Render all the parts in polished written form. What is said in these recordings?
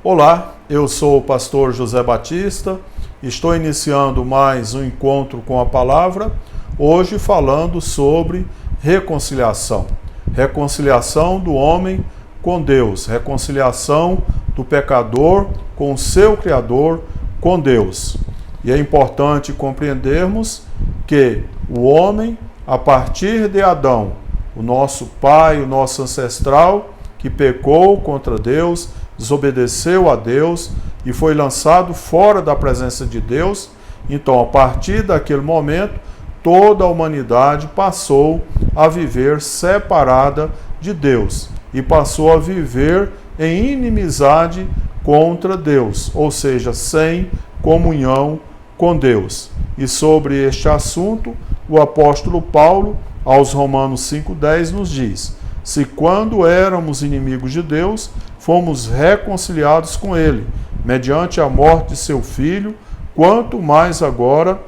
Olá, eu sou o pastor José Batista, estou iniciando mais um encontro com a palavra, hoje falando sobre reconciliação. Reconciliação do homem com Deus, reconciliação do pecador com o seu Criador, com Deus. E é importante compreendermos que o homem, a partir de Adão, o nosso pai, o nosso ancestral, que pecou contra Deus, desobedeceu a Deus e foi lançado fora da presença de Deus. Então, a partir daquele momento, toda a humanidade passou a viver separada de Deus e passou a viver em inimizade contra Deus, ou seja, sem comunhão com Deus. E sobre este assunto, o apóstolo Paulo, aos Romanos 5,10, nos diz: se quando éramos inimigos de Deus, fomos reconciliados com Ele, mediante a morte de seu Filho, quanto mais agora,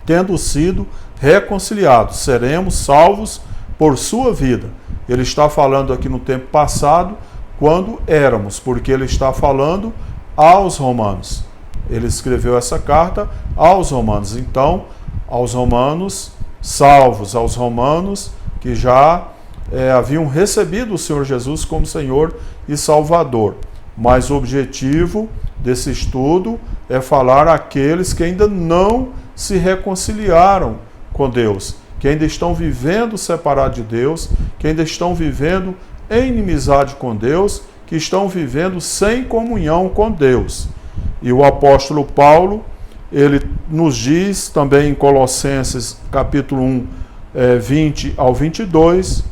tendo sido reconciliados, seremos salvos por sua vida. Ele está falando aqui no tempo passado, quando éramos, porque ele está falando aos romanos. Ele escreveu essa carta aos romanos. Então, aos romanos salvos, aos romanos que já haviam recebido o Senhor Jesus como Senhor e Salvador. Mas o objetivo desse estudo é falar àqueles que ainda não se reconciliaram com Deus, que ainda estão vivendo separados de Deus, que ainda estão vivendo em inimizade com Deus, que estão vivendo sem comunhão com Deus. E o apóstolo Paulo, ele nos diz também em Colossenses capítulo 1, 20 ao 22,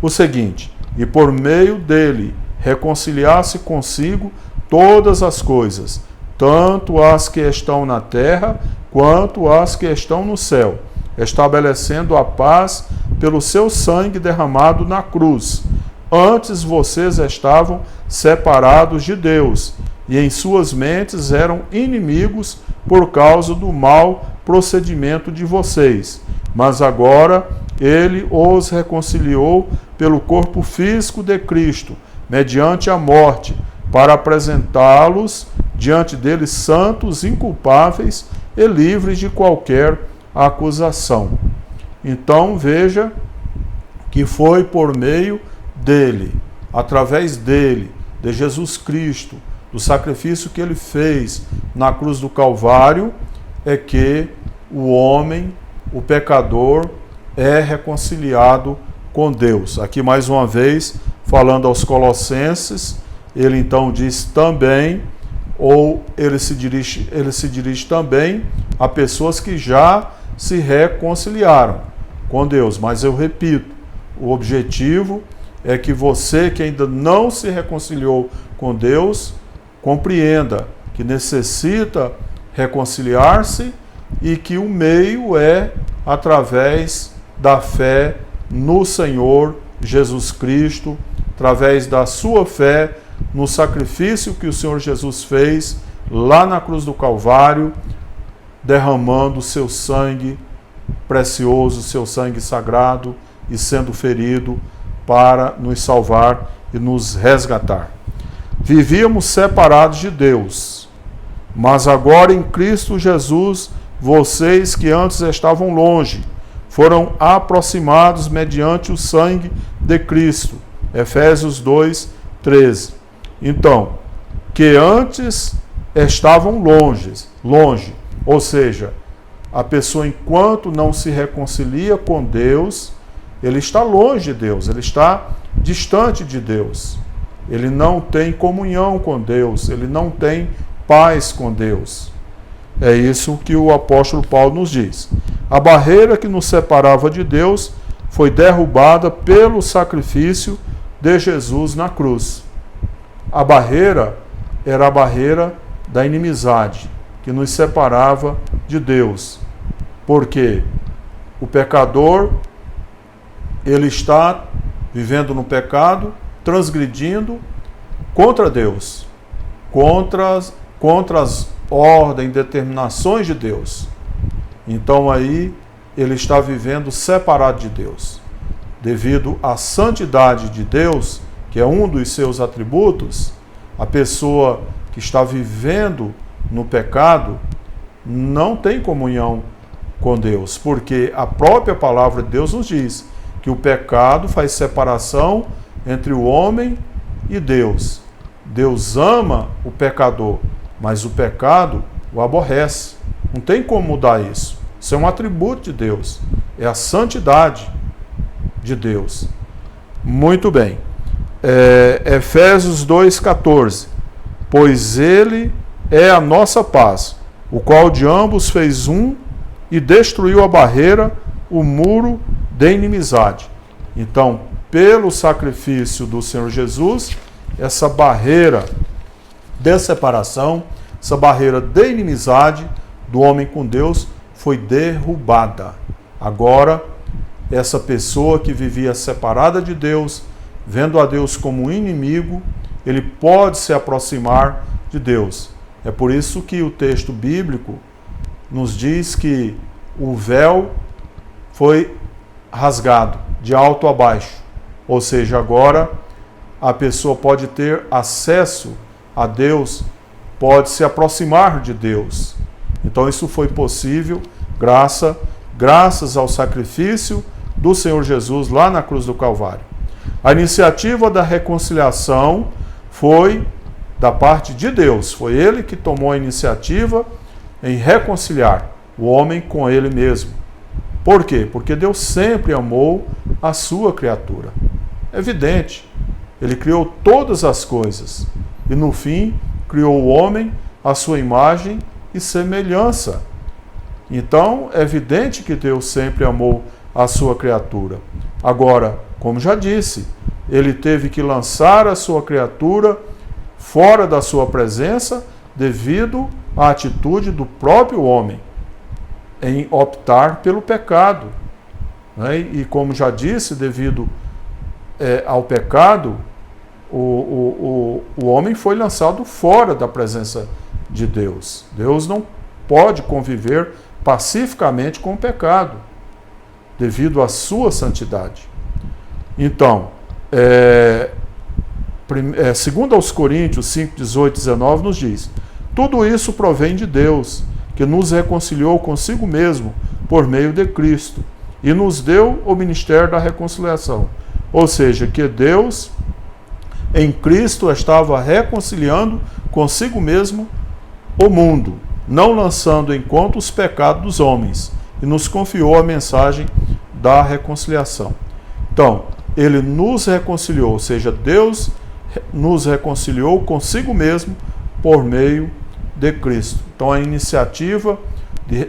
o seguinte: e por meio dele reconciliar-se consigo todas as coisas, tanto as que estão na terra, quanto as que estão no céu, estabelecendo a paz pelo seu sangue derramado na cruz. Antes vocês estavam separados de Deus, e em suas mentes eram inimigos por causa do mau procedimento de vocês. Mas agora ele os reconciliou pelo corpo físico de Cristo, mediante a morte, para apresentá-los diante dele santos, inculpáveis e livres de qualquer acusação. Então veja que foi por meio dele, através dele, de Jesus Cristo, do sacrifício que ele fez na cruz do Calvário, é que o homem, o pecador, é reconciliado com Deus. Aqui mais uma vez, falando aos Colossenses, ele então diz também, ou ele se dirige também a pessoas que já se reconciliaram com Deus. Mas eu repito, o objetivo é que você que ainda não se reconciliou com Deus, compreenda que necessita reconciliar-se e que o meio é através da fé no Senhor Jesus Cristo, através da sua fé no sacrifício que o Senhor Jesus fez lá na cruz do Calvário, derramando o seu sangue precioso, seu sangue sagrado, e sendo ferido para nos salvar e nos resgatar. Vivíamos separados de Deus, mas agora em Cristo Jesus, vocês que antes estavam longe, foram aproximados mediante o sangue de Cristo. Efésios 2, 13. Então, que antes estavam longe, ou seja, a pessoa enquanto não se reconcilia com Deus, ele está longe de Deus, ele está distante de Deus. Ele não tem comunhão com Deus, ele não tem paz com Deus. É isso que o apóstolo Paulo nos diz. A barreira que nos separava de Deus foi derrubada pelo sacrifício de Jesus na cruz. A barreira era a barreira da inimizade, que nos separava de Deus. Porque o pecador, ele está vivendo no pecado, transgredindo contra Deus, contra as ordens, determinações de Deus. Então aí ele está vivendo separado de Deus. Devido à santidade de Deus, que é um dos seus atributos, A pessoa que está vivendo no pecado não tem comunhão com Deus, porque a própria palavra de Deus nos diz que o pecado faz separação entre o homem e Deus. Deus ama o pecador, mas o pecado o aborrece. Não tem como mudar isso. Isso é um atributo de Deus. É a santidade de Deus. Muito bem. Efésios 2,14. Pois ele é a nossa paz, o qual de ambos fez um e destruiu a barreira, o muro de inimizade. Então, pelo sacrifício do Senhor Jesus, essa barreira de separação, essa barreira de inimizade do homem com Deus foi derrubada. Agora, essa pessoa que vivia separada de Deus, vendo a Deus como um inimigo, ele pode se aproximar de Deus. É por isso que o texto bíblico nos diz que o véu foi rasgado de alto a baixo. Ou seja, agora a pessoa pode ter acesso a Deus, pode se aproximar de Deus. Então isso foi possível graças ao sacrifício do Senhor Jesus lá na cruz do Calvário. A iniciativa da reconciliação foi da parte de Deus. Foi Ele que tomou a iniciativa em reconciliar o homem com Ele mesmo. Por quê? Porque Deus sempre amou a sua criatura. É evidente. Ele criou todas as coisas e, no fim, criou o homem à sua imagem e semelhança. Então, é evidente que Deus sempre amou a sua criatura. Agora, como já disse, Ele teve que lançar a sua criatura fora da sua presença devido à atitude do próprio homem em optar pelo pecado. Né? E como já disse, devido ao pecado, o homem foi lançado fora da presença de Deus. Deus não pode conviver pacificamente com o pecado, devido à sua santidade. Então, segundo aos Coríntios 5, 18 e 19, nos diz: tudo isso provém de Deus, que nos reconciliou consigo mesmo por meio de Cristo, e nos deu o ministério da reconciliação. Ou seja, que Deus, em Cristo, estava reconciliando consigo mesmo o mundo, não lançando em conta os pecados dos homens, e nos confiou a mensagem da reconciliação. Então, Ele nos reconciliou, ou seja, Deus nos reconciliou consigo mesmo por meio de Cristo. Então, a iniciativa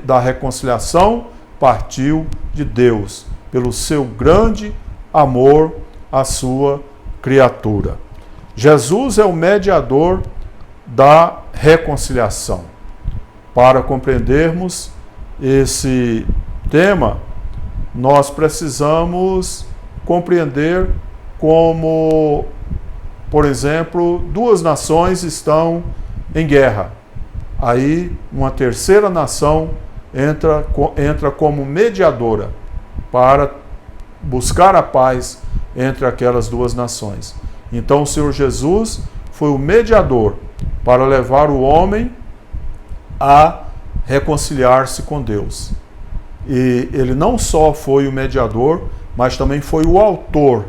da reconciliação partiu de Deus, pelo seu grande amor à sua criatura. Jesus é o mediador da reconciliação. Para compreendermos esse tema, nós precisamos compreender como, por exemplo, duas nações estão em guerra. Aí uma terceira nação entra como mediadora para buscar a paz entre aquelas duas nações. Então o Senhor Jesus foi o mediador para levar o homem a reconciliar-se com Deus. E ele não só foi o mediador, mas também foi o autor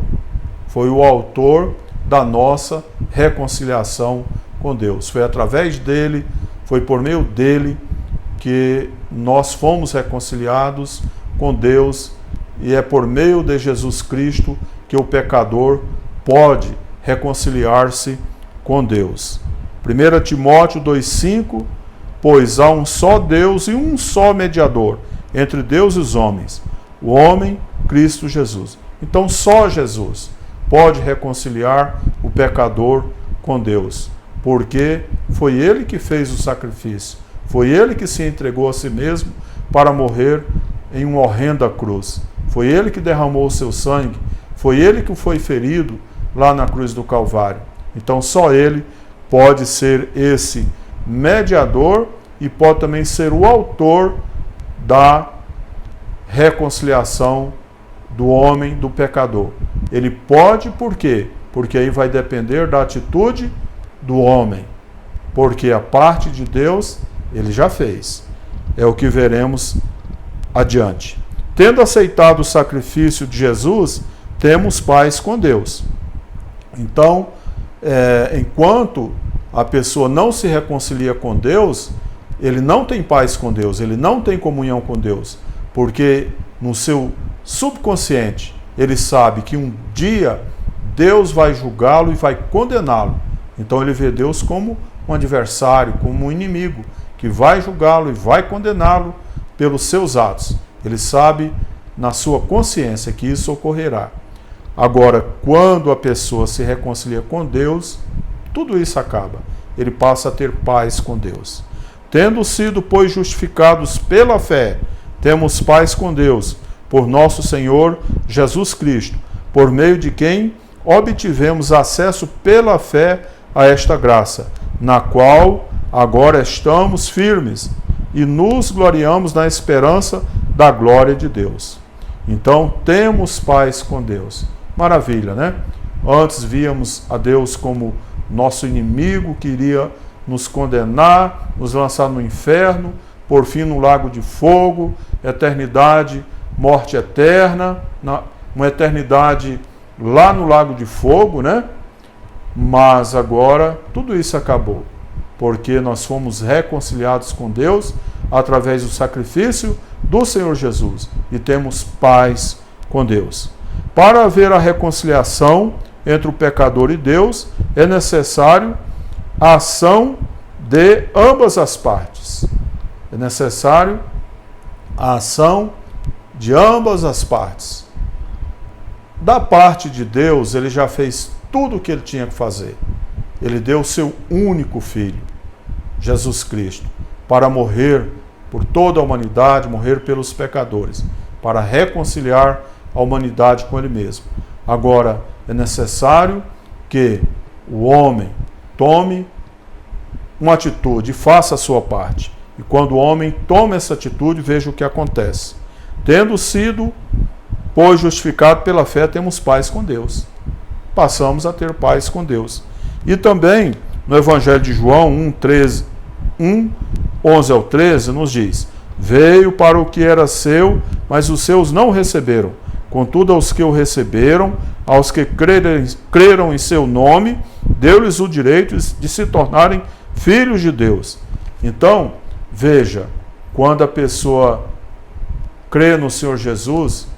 da nossa reconciliação com Deus. Foi através dele, foi por meio dele que nós fomos reconciliados com Deus, e é por meio de Jesus Cristo que o pecador pode reconciliar-se com Deus. 1 Timóteo 2,5: pois há um só Deus e um só mediador entre Deus e os homens, o homem Cristo Jesus. Então só Jesus pode reconciliar o pecador com Deus, porque foi Ele que fez o sacrifício, foi Ele que se entregou a si mesmo para morrer em uma horrenda cruz. Foi Ele que derramou o seu sangue, foi Ele que foi ferido lá na cruz do Calvário. Então só Ele pode ser esse mediador e pode também ser o autor da reconciliação do homem, do pecador. Ele pode, por quê? Porque aí vai depender da atitude do homem, porque a parte de Deus ele já fez. É o que veremos adiante. Tendo aceitado o sacrifício de Jesus, temos paz com Deus. Então, enquanto a pessoa não se reconcilia com Deus, ele não tem paz com Deus, ele não tem comunhão com Deus, porque no seu subconsciente ele sabe que um dia Deus vai julgá-lo e vai condená-lo. Então ele vê Deus como um adversário, como um inimigo, que vai julgá-lo e vai condená-lo pelos seus atos. Ele sabe na sua consciência que isso ocorrerá. Agora, quando a pessoa se reconcilia com Deus, tudo isso acaba. Ele passa a ter paz com Deus. Tendo sido, pois, justificados pela fé, temos paz com Deus, por nosso Senhor Jesus Cristo, por meio de quem obtivemos acesso pela fé a esta graça, na qual agora estamos firmes e nos gloriamos na esperança da glória de Deus. Então, temos paz com Deus. Maravilha, né? Antes víamos a Deus como nosso inimigo, que iria nos condenar, nos lançar no inferno, por fim no lago de fogo, eternidade, morte eterna, uma eternidade lá no lago de fogo, né? Mas agora tudo isso acabou, porque nós fomos reconciliados com Deus através do sacrifício do Senhor Jesus e temos paz com Deus. Para haver a reconciliação entre o pecador e Deus, é necessário a ação de ambas as partes. É necessário a ação de ambas as partes. Da parte de Deus, ele já fez tudo o que ele tinha que fazer. Ele deu o seu único filho, Jesus Cristo, para morrer por toda a humanidade, morrer pelos pecadores, para reconciliar a humanidade com ele mesmo. Agora, é necessário que o homem tome uma atitude, faça a sua parte. E quando o homem toma essa atitude, veja o que acontece. Tendo sido, pois, justificado pela fé, temos paz com Deus. Passamos a ter paz com Deus. E também, no Evangelho de João 11 ao 13, nos diz: veio para o que era seu, mas os seus não receberam. Contudo, aos que o receberam, aos que creram em seu nome, deu-lhes o direito de se tornarem filhos de Deus. Então, veja, quando a pessoa crê no Senhor Jesus,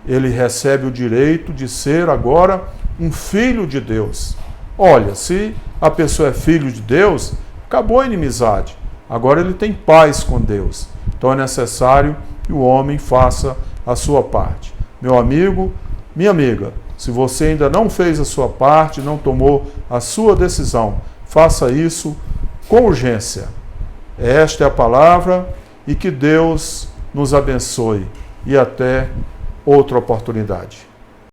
ele recebe o direito de ser agora um filho de Deus. Olha, se a pessoa é filho de Deus, acabou a inimizade. Agora ele tem paz com Deus. Então é necessário que o homem faça a sua parte. Meu amigo, minha amiga, se você ainda não fez a sua parte, não tomou a sua decisão, faça isso com urgência. Esta é a palavra e que Deus nos abençoe. E até outra oportunidade.